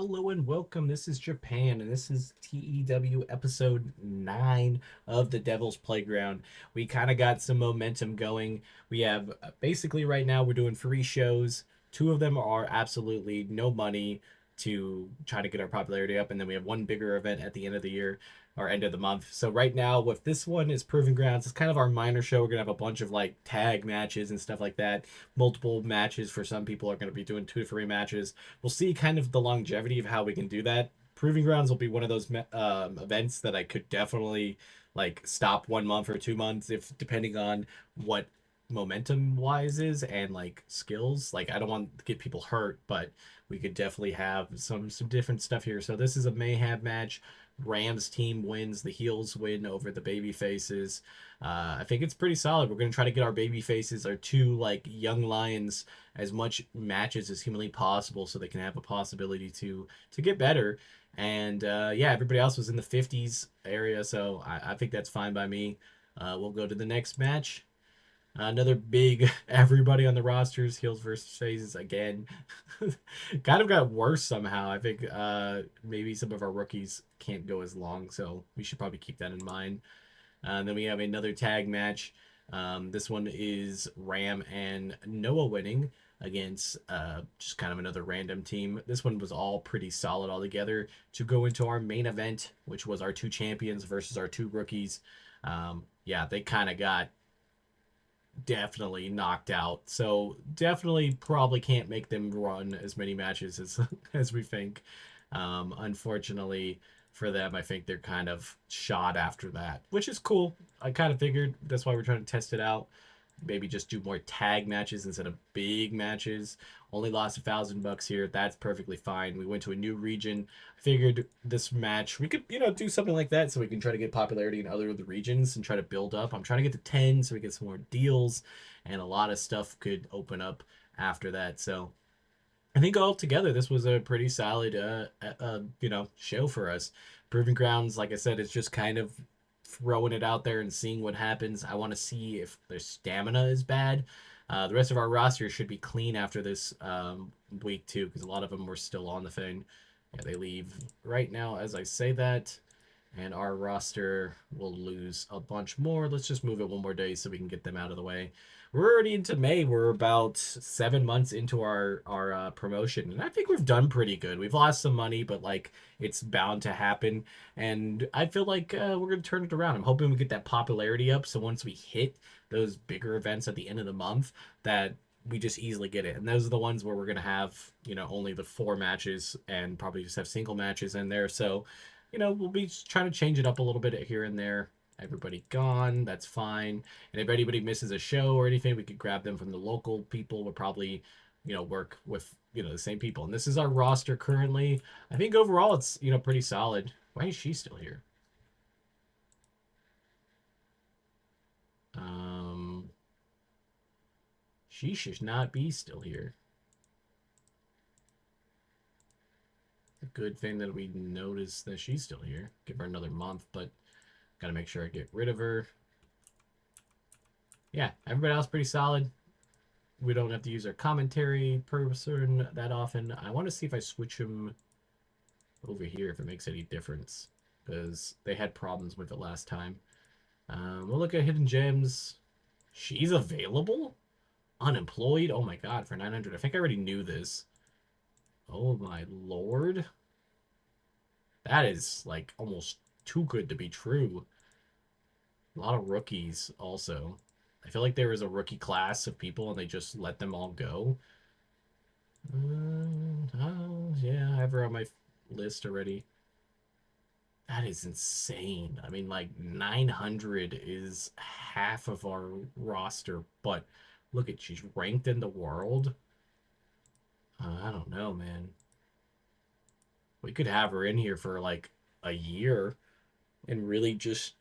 Hello and welcome. This is Japan, and this is TEW episode 9 of the Devil's Playground. We kind of got some momentum going. We have basically right now we're doing free shows. Two of them are absolutely no money to try to get our popularity up, and then we have one bigger event at the end of the year or end of the month. So right now, with this one is Proving Grounds. It's kind of our minor show. We're gonna have a bunch of like tag matches and stuff like that. Multiple matches for some people are gonna be doing 2 to 3 matches. We'll see kind of the longevity of how we can do that. Proving Grounds will be one of those events that I could definitely like stop 1 month or 2 months if depending on what momentum wise is and like skills. Like I don't want to get people hurt, but we could definitely have some different stuff here. So this is a mayhem match. Rams team wins. The heels win over the baby faces. I think it's pretty solid. We're gonna try to get our baby faces, our two like young lions, as much matches as humanly possible, so they can have a possibility to get better. And yeah, everybody else was in the 50s area, so I think that's fine by me. We'll go to the next match. Another big everybody on the rosters, heels versus faces again. Kind of got worse somehow. I think maybe some of our rookies can't go as long, so we should probably keep that in mind. And then we have another tag match. This one is Ram and Noah winning against just kind of another random team. This one was all pretty solid altogether to go into our main event, which was our two champions versus our two rookies. Yeah, they kind of got definitely knocked out. So definitely probably can't make them run as many matches as as we think. Unfortunately for them, I think they're kind of shot after that, which is cool. I kind of figured that's why we're trying to test it out. Maybe just do more tag matches instead of big matches. Only lost $1,000 here. That's perfectly fine. We went to a new region. I figured this match we could, do something like that so we can try to get popularity in other of the regions and try to build up. I'm trying to get to 10 so we get some more deals, and a lot of stuff could open up after that. So I think altogether this was a pretty solid, show for us. Proving Grounds, like I said, is just kind of throwing it out there and seeing what happens. I want to see if their stamina is bad. The rest of our roster should be clean after this week too, because a lot of them were still on the thing. Yeah, they leave right now as I say that, and our roster will lose a bunch more. Let's just move it one more day so we can get them out of the way. We're already into May. We're about 7 months into our promotion, and I think we've done pretty good. We've lost some money, but like it's bound to happen, and I feel like we're gonna turn it around. I'm hoping we get that popularity up, so once we hit those bigger events at the end of the month, that we just easily get it. And those are the ones where we're gonna have only the 4 matches and probably just have single matches in there. So we'll be trying to change it up a little bit here and there. Everybody gone, that's fine. And if anybody misses a show or anything, we could grab them from the local people. We'll probably, work with, the same people. And this is our roster currently. I think overall it's, pretty solid. Why is she still here? Um, she should not be still here. It's a good thing that we noticed that she's still here. Give her another month, but gotta make sure I get rid of her. Yeah, everybody else pretty solid. We don't have to use our commentary person that often. I want to see if I switch him over here if it makes any difference, because they had problems with it last time. We'll look at hidden gems. She's available? Unemployed? Oh my god, for 900. I think I already knew this. Oh my lord. That is like almost too good to be true. A lot of rookies also. I feel like there was a rookie class of people and they just let them all go. Yeah, I have her on my list already. That is insane. I mean, like 900 is half of our roster, but look at she's ranked in the world. I don't know, man. We could have her in here for like a year and really just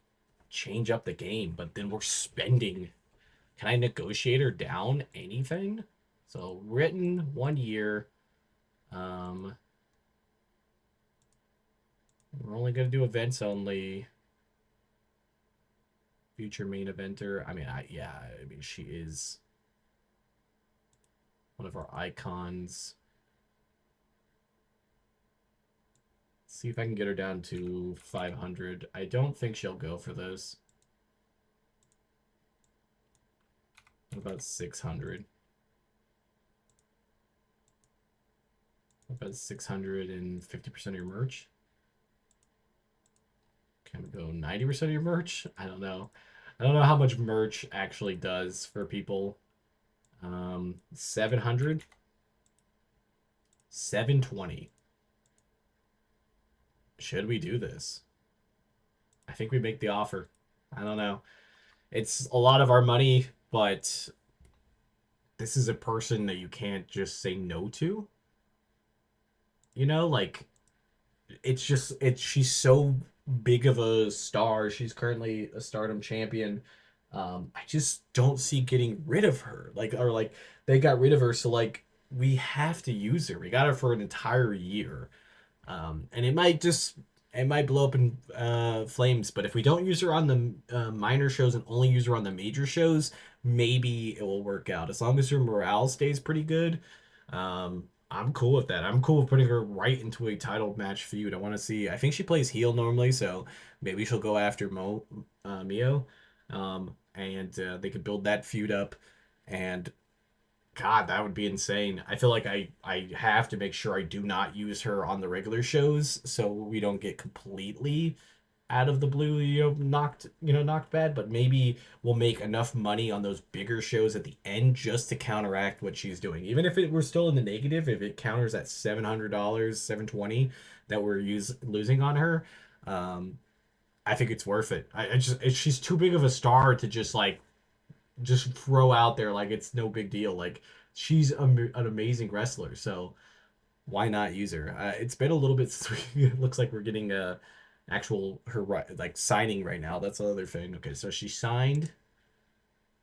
change up the game, but then we're spending. Can I negotiate her down anything? So written 1 year. Um, we're only gonna do events only. Future main eventer. I mean, I mean, she is one of our icons. See if I can get her down to 500. I don't think she'll go for this. What about 600? What about 650% of your merch? Can we go 90% of your merch? I don't know. I don't know how much merch actually does for people. 700? 720. Should we do this? I think we make the offer. I don't know. It's a lot of our money, but this is a person that you can't just say no to. You know, like it's she's so big of a star. She's currently a Stardom champion. I just don't see getting rid of her. Like they got rid of her, so like we have to use her. We got her for an entire year. And it might blow up in flames. But if we don't use her on the minor shows and only use her on the major shows, maybe it will work out. As long as her morale stays pretty good, I'm cool with that. I'm cool with putting her right into a title match feud. I want to see. I think she plays heel normally, so maybe she'll go after Mio, and they could build that feud up. And God, that would be insane. I feel like I have to make sure I do not use her on the regular shows so we don't get completely out of the blue, knocked bad, but maybe we'll make enough money on those bigger shows at the end just to counteract what she's doing. Even if we're still in the negative, if it counters that $700, 720 that losing on her, I think it's worth it. She's too big of a star to just throw out there like it's no big deal. Like she's an amazing wrestler, so why not use her? It's been a little bit since it looks like we're getting a actual her like signing right now. That's the other thing. Okay, so she signed.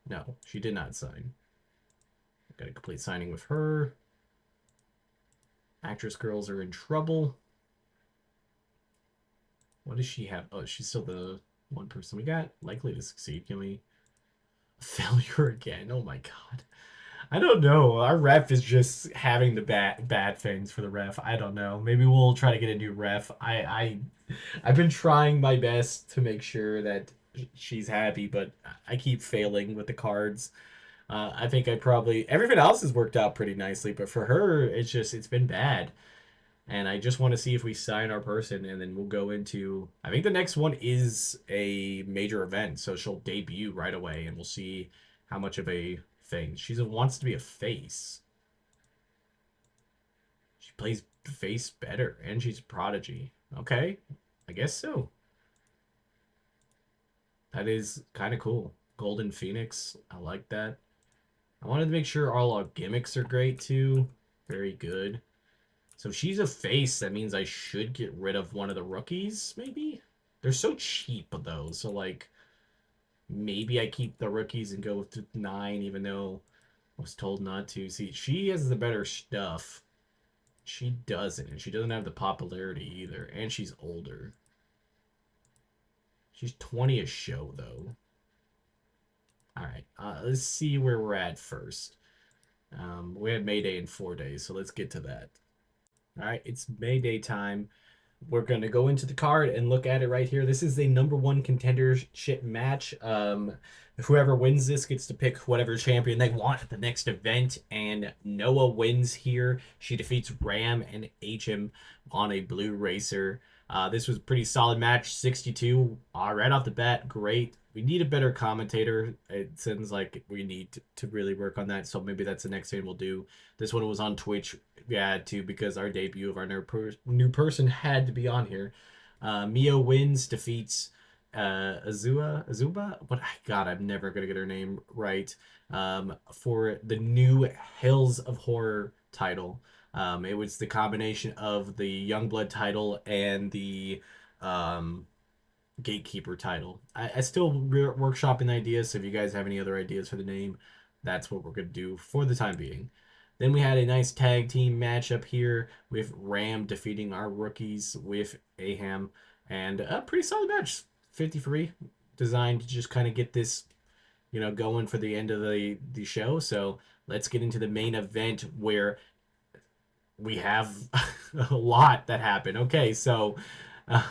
No, she did not sign. Got a complete signing with her. Actress girls are in trouble. What does she have? Oh, she's still the one person we got likely to succeed. Can we failure again? Oh my god. I don't know. Our ref is just having the bad things for the ref. I don't know. Maybe we'll try to get a new ref. I've been trying my best to make sure that she's happy, but I keep failing with the cards. I think I probably everything else has worked out pretty nicely, but for her, it's been bad. And I just want to see if we sign our person, and then we'll go into. I think the next one is a major event, so she'll debut right away, and we'll see how much of a thing wants to be a face. She plays face better, and she's a prodigy. Okay, I guess so. That is kind of cool. Golden Phoenix, I like that. I wanted to make sure all our gimmicks are great too. Very good. So if she's a face, that means I should get rid of one of the rookies, maybe? They're so cheap, though. So, like, maybe I keep the rookies and go to 9, even though I was told not to. See, she has the better stuff. She doesn't. And she doesn't have the popularity either. And she's older. She's 20 a show, though. Alright, let's see where we're at first. We had May Day in 4 days, so let's get to that. Alright, it's May Day time. We're going to go into the card and look at it right here. This is the #1 contendership match. Whoever wins this gets to pick whatever champion they want at the next event, and Noah wins here. She defeats Ram and HM on a blue racer. This was a pretty solid match, 62. Right off the bat, great. We need a better commentator. It seems like we need to really work on that, so maybe that's the next thing we'll do. This one was on Twitch. We had to because our debut of our new person had to be on here. Mio wins, defeats Azuba. What? God, I'm never gonna get her name right. For the new Hills of Horror title. It was the combination of the Youngblood title and the Gatekeeper title. I still workshopping ideas, so if you guys have any other ideas for the name, that's what we're going to do for the time being. Then we had a nice tag team matchup here with Ram defeating our rookies with Aham, and a pretty solid match. 53, designed to just kind of get this, going for the end of the show. So let's get into the main event where we have a lot that happened. Okay, so uh,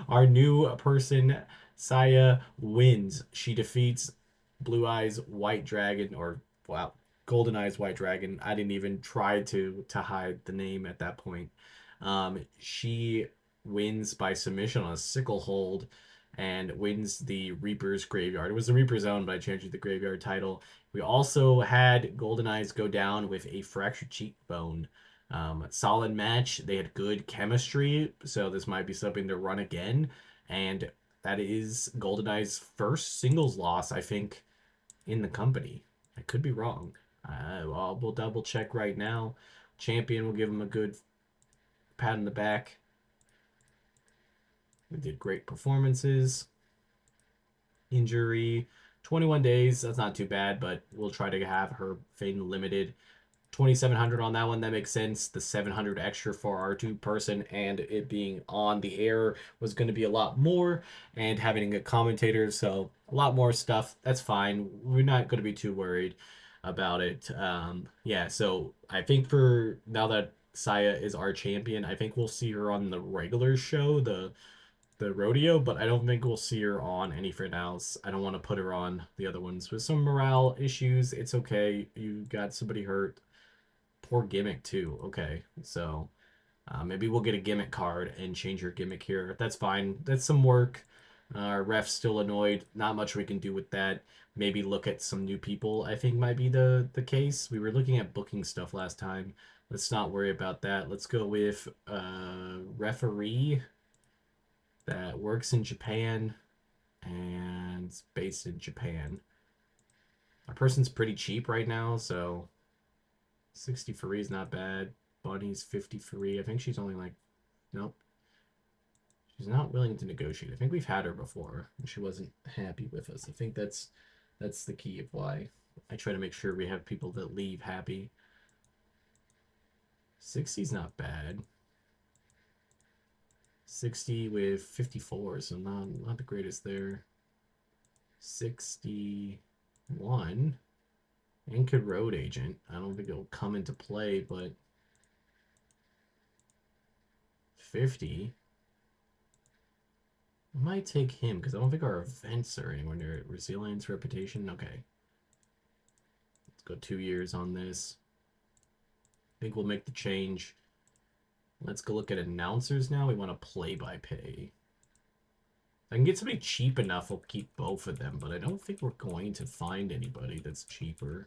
our new person, Saya, wins. She defeats Blue Eyes White Dragon, or wow, Golden Eyes White Dragon. I didn't even try to hide the name at that point. She wins by submission on a sickle hold and wins the Reaper's Graveyard. It was the Reaper's Own, but I changed the Graveyard title. We also had Golden Eyes go down with a fractured cheekbone. Solid match. They had good chemistry, so this might be something to run again. And that is GoldenEye's first singles loss, I think, in the company. I could be wrong. We'll double check right now. Champion will give him a good pat on the back. They did great performances. Injury, 21 days. That's not too bad, but we'll try to have her Fame limited. 2,700 on that one. That makes sense. The 700 extra for our two person and it being on the air was going to be a lot more, and having a commentator, so a lot more stuff. That's fine. We're not going to be too worried about it. Yeah, so I think for now that Saya is our champion, I think we'll see her on the regular show, the rodeo, but I don't think we'll see her on anything else. I don't want to put her on the other ones with some morale issues. It's okay. You got somebody hurt. Poor gimmick too. Okay, so maybe we'll get a gimmick card and change your gimmick here. That's fine. That's some work. Our ref's still annoyed. Not much we can do with that. Maybe look at some new people. I think might be the case. We were looking at booking stuff last time. Let's not worry about that. Let's go with referee that works in Japan and is based in Japan. Our person's pretty cheap right now, so 60 free is not bad. Bunny's 50 free. I think she's only like, nope. She's not willing to negotiate. I think we've had her before and she wasn't happy with us. I think that's the key of why I try to make sure we have people that leave happy. 60's not bad. 60 with 54, so not the greatest there. 61 and could road agent. I don't think it'll come into play, but 50. I might take him because I don't think our events are anywhere near it. Resilience, reputation. Okay. Let's go 2 years on this. I think we'll make the change. Let's go look at announcers now. We want to play by pay. If I can get somebody cheap enough, we'll keep both of them, but I don't think we're going to find anybody that's cheaper.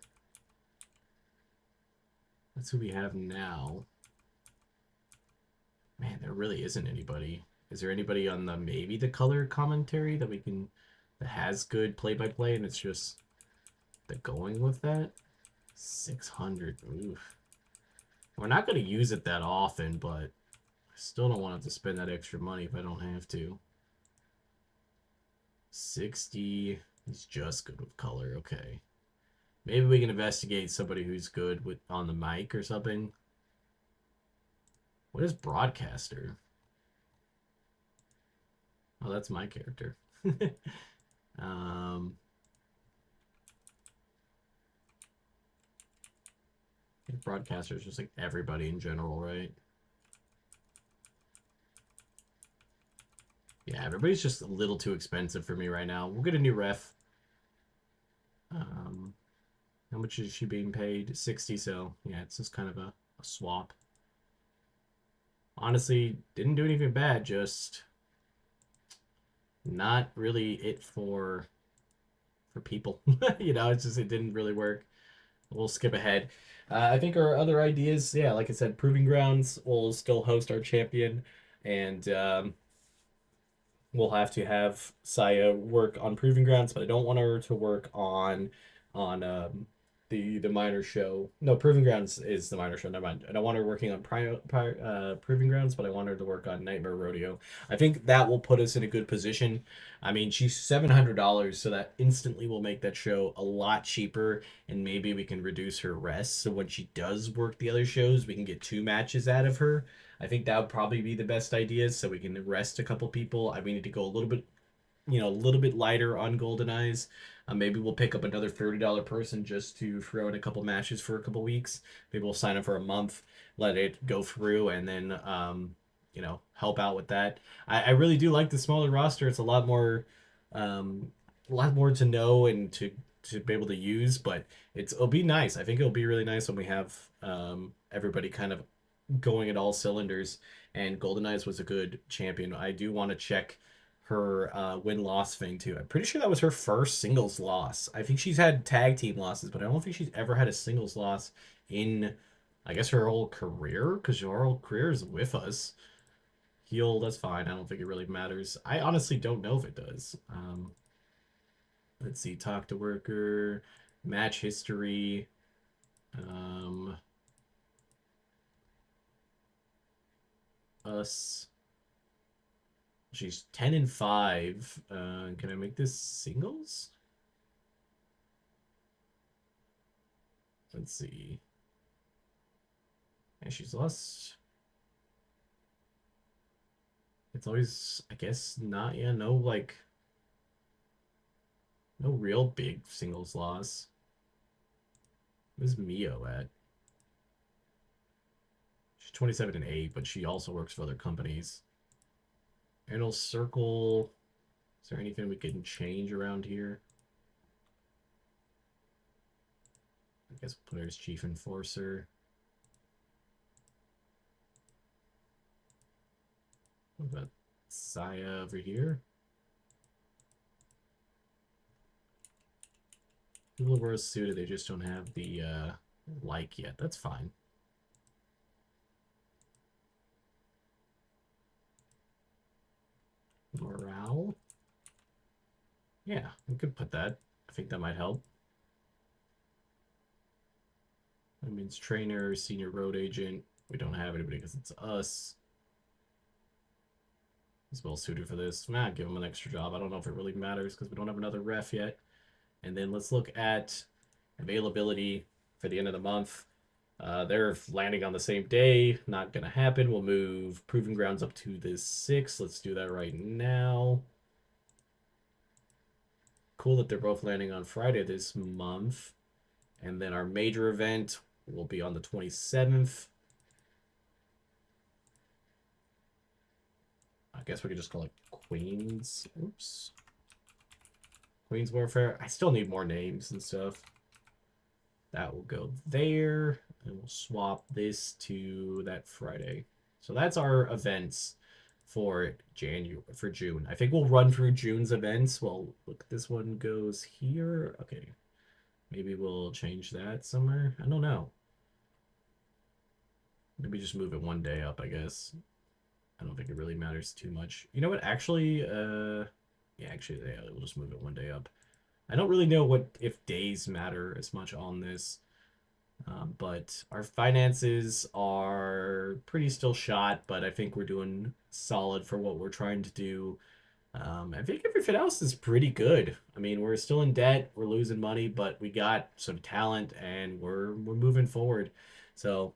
That's who we have now. Man, there really isn't anybody. Is there anybody on the maybe the color commentary that we can that has good play-by-play and it's just the going with that? 600. Oof. We're not going to use it that often, but I still don't want to spend that extra money if I don't have to. 60 is just good with color. Okay. Maybe we can investigate somebody who's good with on the mic or something. What is broadcaster? Oh, that's my character. um, broadcaster is just like everybody in general, right? Yeah, everybody's just a little too expensive for me right now. We'll get a new ref. How much is she being paid? 60, so yeah, it's just kind of a swap. Honestly, didn't do anything bad, just not really it for people. You know, it's just it didn't really work. We'll skip ahead. I think our other ideas, yeah, like I said, Proving Grounds will still host our champion, and we'll have to have Saya work on Proving Grounds, but I don't want her to work on the minor show. No, Proving Grounds is the minor show. Never mind. I don't want her working on Proving Grounds, but I want her to work on Nightmare Rodeo. I think that will put us in a good position. I mean, she's $700, so that instantly will make that show a lot cheaper, and maybe we can reduce her rest. So when she does work the other shows, we can get 2 matches out of her. I think that would probably be the best idea, so we can rest a couple people. We need to go a little bit a little bit lighter on Golden Eyes. Maybe we'll pick up another $30 person just to throw in a couple matches for a couple weeks. Maybe we'll sign up for a month, let it go through, and then help out with that. I really do like the smaller roster. It's um, a lot more to know and to be able to use, but it'll be nice. I think it'll be really nice when we have everybody kind of going at all cylinders. And Golden Eyes was a good champion. I do want to check her win loss thing too. I'm pretty sure that was her first singles loss. I think she's had tag team losses, but I don't think she's ever had a singles loss in, I guess, her whole career, because her whole career is with us. Heel, that's fine. I don't think it really matters. I honestly don't know if it does. Let's see. Talk to worker, match history. Um, us. She's 10-5. Can I make this singles? Let's see. And she's lost. It's always, I guess, not, yeah, no, like, no real big singles loss. Where's Mio at? She's 27-8, but she also works for other companies. Inner Circle. Is there anything we can change around here? I guess we'll put her as Chief Enforcer. What about Saya over here? People were suited, they just don't have the like yet. That's fine. Morale. Yeah, we could put that. I think that might help. That means trainer, senior road agent. We don't have anybody because it's us. He's well suited for this. Nah, give him an extra job. I don't know if it really matters because we don't have another ref yet. And then let's look at availability for the end of the month. They're landing on the same day. Not going to happen. We'll move Proving Grounds up to the 6th. Let's do that right now. Cool that they're both landing on Friday this month. And then our major event will be on the 27th. I guess we could just call it Queens. Oops. Queens Warfare. I still need more names and stuff. That will go there. And we'll swap this to that Friday. So that's our events for June. I think we'll run through June's events. Well, look, this one goes here. Okay. Maybe we'll change that somewhere. I don't know. Maybe just move it one day up, I guess. I don't think it really matters too much. You know what? Actually, yeah, we'll just move it one day up. I don't really know what if days matter as much on this. But our finances are pretty still shot, but I think we're doing solid for what we're trying to do. I think everything else is pretty good. I mean, we're still in debt, we're losing money, but we got some talent and we're moving forward. So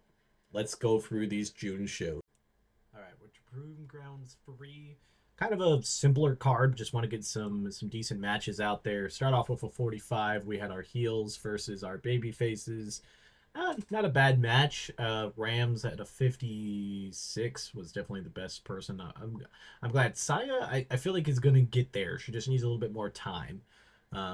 let's go through these June shows. All right, we're Proving Grounds 3. Kind of a simpler card. Just want to get some decent matches out there. Start off with a 45. We had our heels versus our baby faces. Not a bad match. Rams at a 56 was definitely the best person. I'm glad. Saya, I feel like is going to get there. She just needs a little bit more time.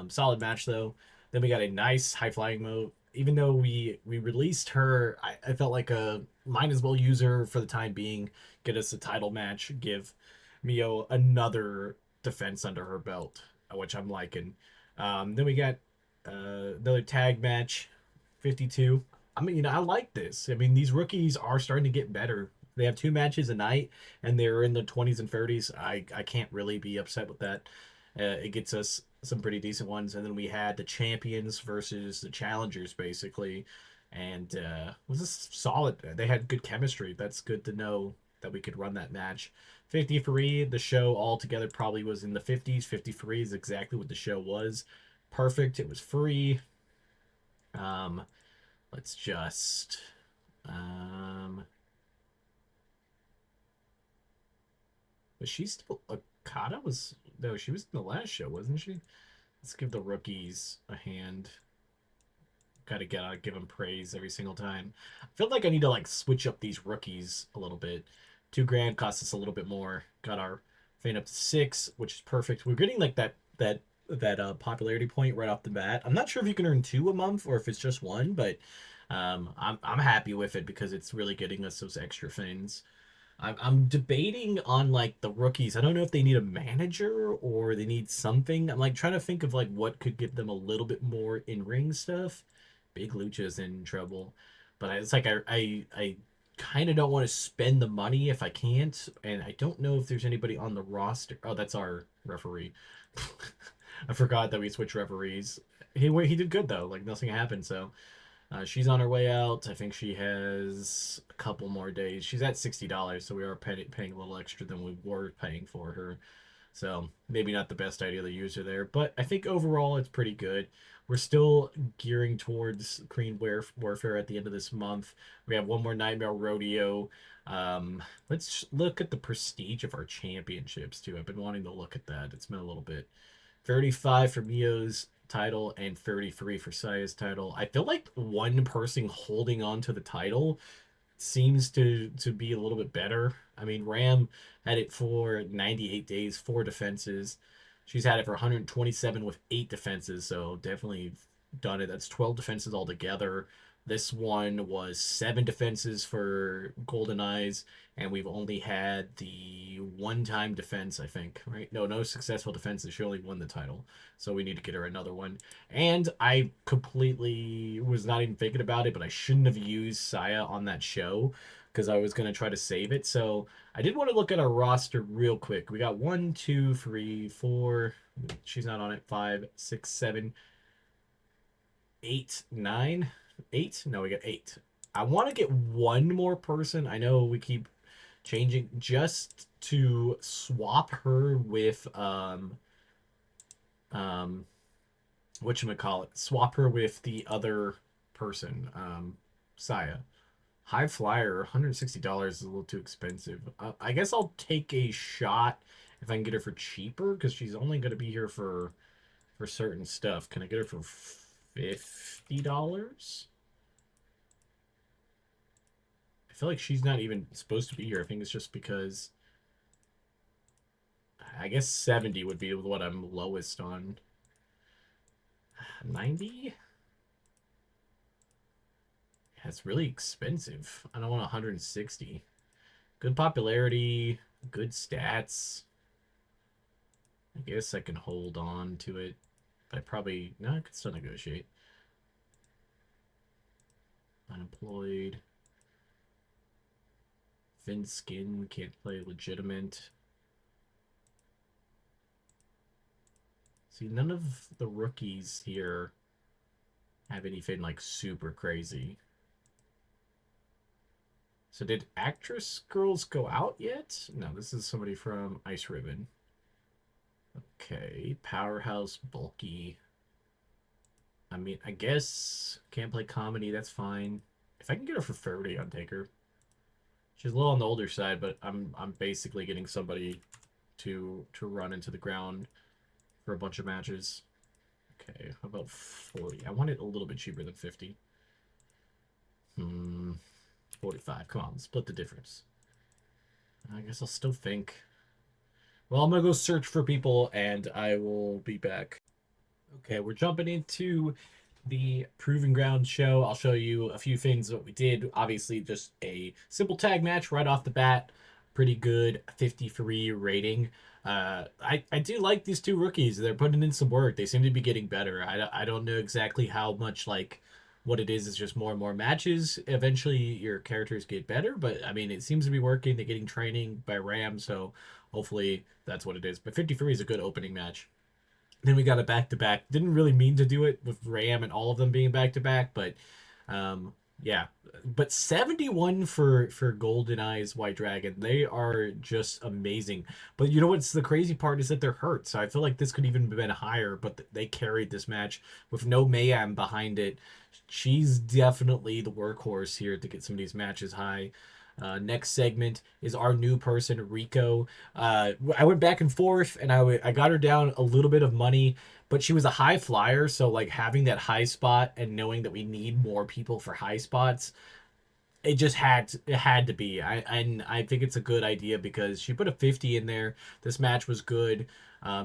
Solid match, though. Then we got a nice high-flying mode. Even though we released her, I felt like a might as well use her for the time being. Get us a title match. Give Mio another defense under her belt, which I'm liking. Then we got another tag match, 52. I mean, I like this. I mean, these rookies are starting to get better. They have 2 matches a night, and they're in the 20s and 30s. I can't really be upset with that. It gets us some pretty decent ones. And then we had the champions versus the challengers, basically. And was this solid? They had good chemistry. That's good to know that we could run that match. 53, the show altogether probably was in the 50s. 53 is exactly what the show was. Perfect. It was free. Um, let's just was she still Okada was No, she was in the last show, wasn't she? Let's give the rookies a hand. Gotta give them praise every single time. I feel like I need to like switch up these rookies a little bit. 2 grand costs us a little bit more. Got our fan up to 6, which is perfect. We're getting like that popularity point right off the bat. I'm not sure if you can earn 2 a month or if it's just 1, but I'm happy with it because it's really getting us those extra things. I'm debating on like the rookies. I don't know if they need a manager or they need something. I'm like trying to think of like what could give them a little bit more in ring stuff. Big Lucha's in trouble, but it's like I kind of don't want to spend the money if I can't, and I don't know if there's anybody on the roster. Oh, that's our referee. I forgot that we switched referees. He did good though. Like nothing happened, so she's on her way out. I think she has a couple more days. She's at $60, so we are paying a little extra than we were paying for her. So maybe not the best idea to use her there, but I think overall it's pretty good. We're still gearing towards Warfare at the end of this month. We have one more Nightmare Rodeo. Let's look at the prestige of our championships too. I've been wanting to look at that. It's been a little bit. 35 for Mio's title and 33 for Saya's title. I feel like one person holding on to the title seems to be a little bit better. I mean, Ram had it for 98 days, 4 defenses. She's had it for 127 with 8 defenses, so definitely done it. That's 12 defenses altogether. This one was 7 defenses for Golden Eyes, and we've only had the one-time defense, I think, right? No successful defenses. She only won the title, so we need to get her another one. And I completely was not even thinking about it, but I shouldn't have used Saya on that show because I was going to try to save it. So I did want to look at our roster real quick. We got 1, 2, 3, 4. She's not on it. 5, 6, 7, 8, 9. 8? No, we got 8. I want to get one more person. I know we keep changing just to swap her with um whatchamacallit, swap her with the other person, Saya. High Flyer, $160 is a little too expensive. I guess I'll take a shot if I can get her for cheaper because she's only going to be here for certain stuff. Can I get her for $50? I feel like she's not even supposed to be here. I think it's just because I guess 70 would be what I'm lowest on. 90? That's really expensive. I don't want 160. Good popularity, good stats. I guess I can hold on to it. But I probably, no, I could still negotiate. Unemployed. Thin skin, can't play legitimate. See, none of the rookies here have anything like super crazy. So did actress girls go out yet? No, this is somebody from Ice Ribbon. Okay, powerhouse, bulky. I mean, I guess can't play comedy. That's fine. If I can get her for 30, I'll take her. She's a little on the older side, but I'm basically getting somebody to run into the ground for a bunch of matches. Okay, how about 40? I want it a little bit cheaper than 50. 45. Come on, split the difference. I guess I'll still think. Well, I'm gonna go search for people, and I will be back. Okay, we're jumping into the Proving Ground show. I'll show you a few things that we did. Obviously, just a simple tag match right off the bat. Pretty good 53 rating. I do like these two rookies. They're putting in some work. They seem to be getting better. I don't know exactly how much like what it is. It's just more and more matches. Eventually, your characters get better, but I mean, it seems to be working. They're getting training by Ram, so hopefully that's what it is. But 53 is a good opening match. Then we got a back to back. Didn't really mean to do it with Ram and all of them being back to back, but yeah. But 71 for Golden Eyes White Dragon. They are just amazing. But you know what's the crazy part is that they're hurt. So I feel like this could even have been higher, but they carried this match with no mayhem behind it. She's definitely the workhorse here to get some of these matches high. Next segment is our new person, Rico. I went back and forth, and I got her down a little bit of money, but she was a high flyer, so like having that high spot and knowing that we need more people for high spots, it had to be. I think it's a good idea because she put a 50 in there. This match was good.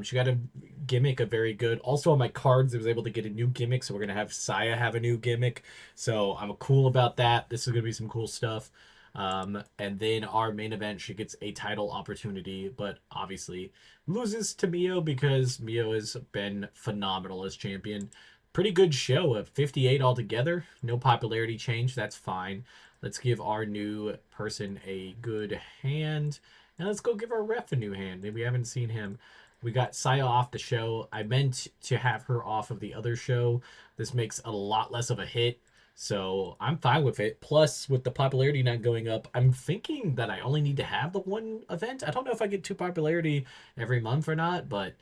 She got a gimmick, a very good. Also on my cards, I was able to get a new gimmick, so we're gonna have Saya have a new gimmick. So I'm cool about that. This is gonna be some cool stuff. And then our main event, she gets a title opportunity, but obviously loses to Mio because Mio has been phenomenal as champion. Pretty good show of 58 altogether. No popularity change. That's fine. Let's give our new person a good hand. And let's go give our ref a new hand. Maybe we haven't seen him. We got Saya off the show. I meant to have her off of the other show. This makes a lot less of a hit. So I'm fine with it. Plus, with the popularity not going up, I'm thinking that I only need to have the one event. I don't know if I get two popularity every month or not, but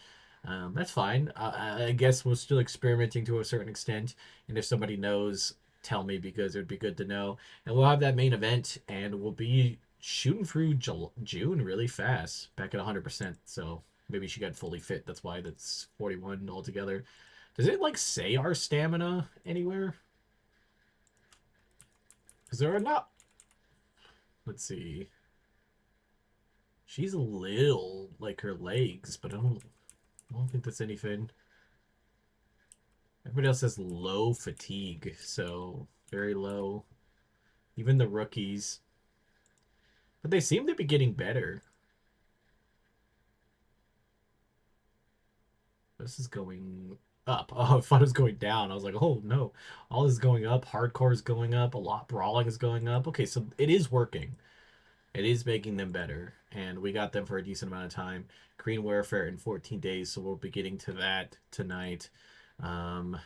that's fine. I guess we're still experimenting to a certain extent. And if somebody knows, tell me because it would be good to know. And we'll have that main event, and we'll be shooting through June really fast, back at 100%. So maybe she got fully fit. That's why that's 41 altogether. Does it like say our stamina anywhere? Because there are not. Let's see. She's a little like her legs, but I don't think that's anything. Everybody else has low fatigue, so very low. Even the rookies. But they seem to be getting better. This is going up. Oh, I thought it was going down. I was like, oh no. All this is going up. Hardcore is going up. A lot brawling is going up. Okay, so it is working. It is making them better. And we got them for a decent amount of time. Green Warfare in 14 days, so we'll be getting to that tonight. Um,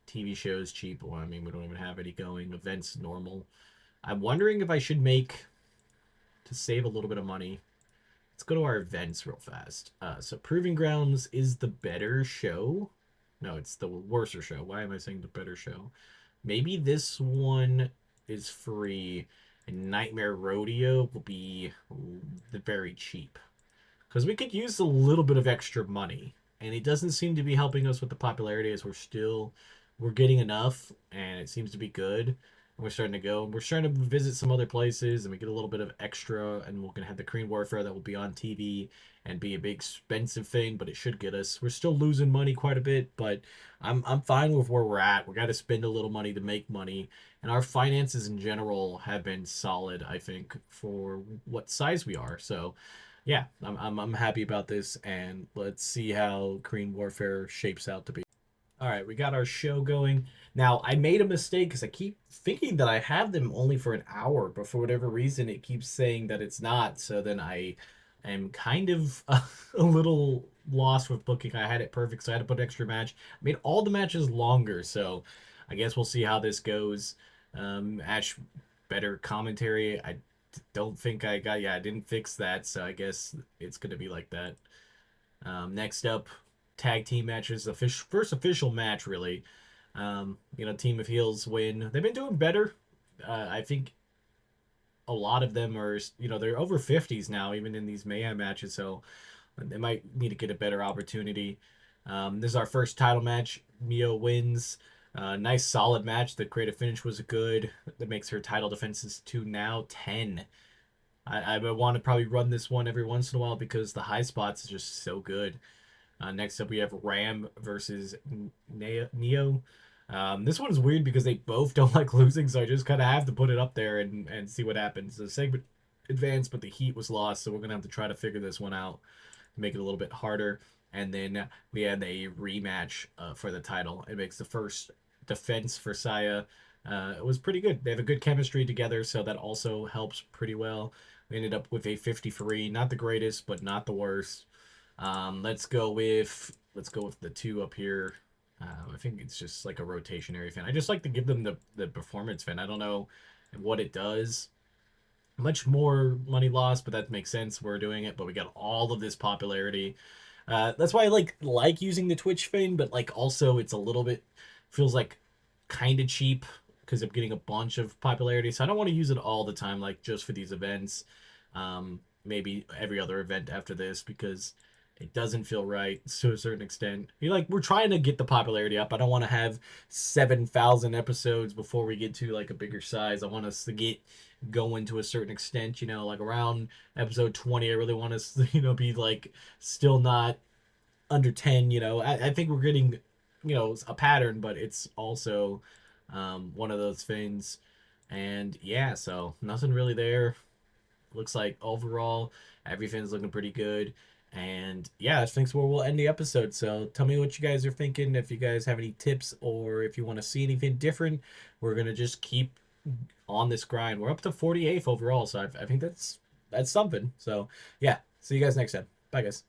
TV shows cheap. Well, I mean, we don't even have any going. Events normal. I'm wondering if I should make to save a little bit of money. Let's go to our events real fast. So Proving Grounds is the better show. No, it's the worser show. Why am I saying the better show? Maybe this one is free, and Nightmare Rodeo will be very cheap because we could use a little bit of extra money, and it doesn't seem to be helping us with the popularity as we're getting enough, and it seems to be good. And we're starting to go. We're starting to visit some other places, and we get a little bit of extra, and we're gonna have the Korean Warfare that will be on TV and be a big expensive thing, but it should get us. We're still losing money quite a bit, but I'm fine with where we're at. We got to spend a little money to make money, and our finances in general have been solid. I think for what size we are. So yeah, I'm happy about this, and let's see how Korean Warfare shapes out to be. All right, we got our show going. Now, I made a mistake because I keep thinking that I have them only for an hour, but for whatever reason, it keeps saying that it's not. So then I am kind of a little lost with booking. I had it perfect, so I had to put an extra match. I made all the matches longer, so I guess we'll see how this goes. Ash, better commentary. I don't think I got, yeah, I didn't fix that, so I guess it's going to be like that. Next up, tag team matches. The first official match, really. Team of heels win. They've been doing better. I think a lot of them are, they're over 50s now, even in these mayhem matches. So they might need to get a better opportunity. This is our first title match. Mio wins. Nice solid match. The creative finish was good. That makes her title defenses to now 10. I would want to probably run this one every once in a while because the high spots is just so good. Next up, we have Ram versus Neo. This one's weird because they both don't like losing, so I just kind of have to put it up there and see what happens. The segment advanced, but the heat was lost, so we're going to have to try to figure this one out to make it a little bit harder. And then we had a rematch for the title. It makes the first defense for Saya. It was pretty good. They have a good chemistry together, so that also helps pretty well. We ended up with a 53, not the greatest, but not the worst. Let's go with the two up here. I think it's just like a rotationary fan. I just like to give them the performance fan. I don't know what it does. Much more money lost, but that makes sense. We're doing it, but we got all of this popularity. That's why I like using the Twitch thing, but like also it's a little bit feels like kind of cheap because I'm getting a bunch of popularity. So I don't want to use it all the time, like just for these events. Maybe every other event after this because it doesn't feel right to a certain extent. Like we're trying to get the popularity up. I don't want to have 7,000 episodes before we get to like a bigger size. I want us to get going to a certain extent. Like around episode 20, I really want us to be like still not under 10. I think we're getting a pattern, but it's also one of those things. And yeah, so nothing really there. Looks like overall everything's looking pretty good. And yeah, I think where we'll end the episode. So tell me what you guys are thinking. If you guys have any tips or if you want to see anything different, we're gonna just keep on this grind. We're up to 48th overall, so I think that's something. So yeah, see you guys next time. Bye, guys.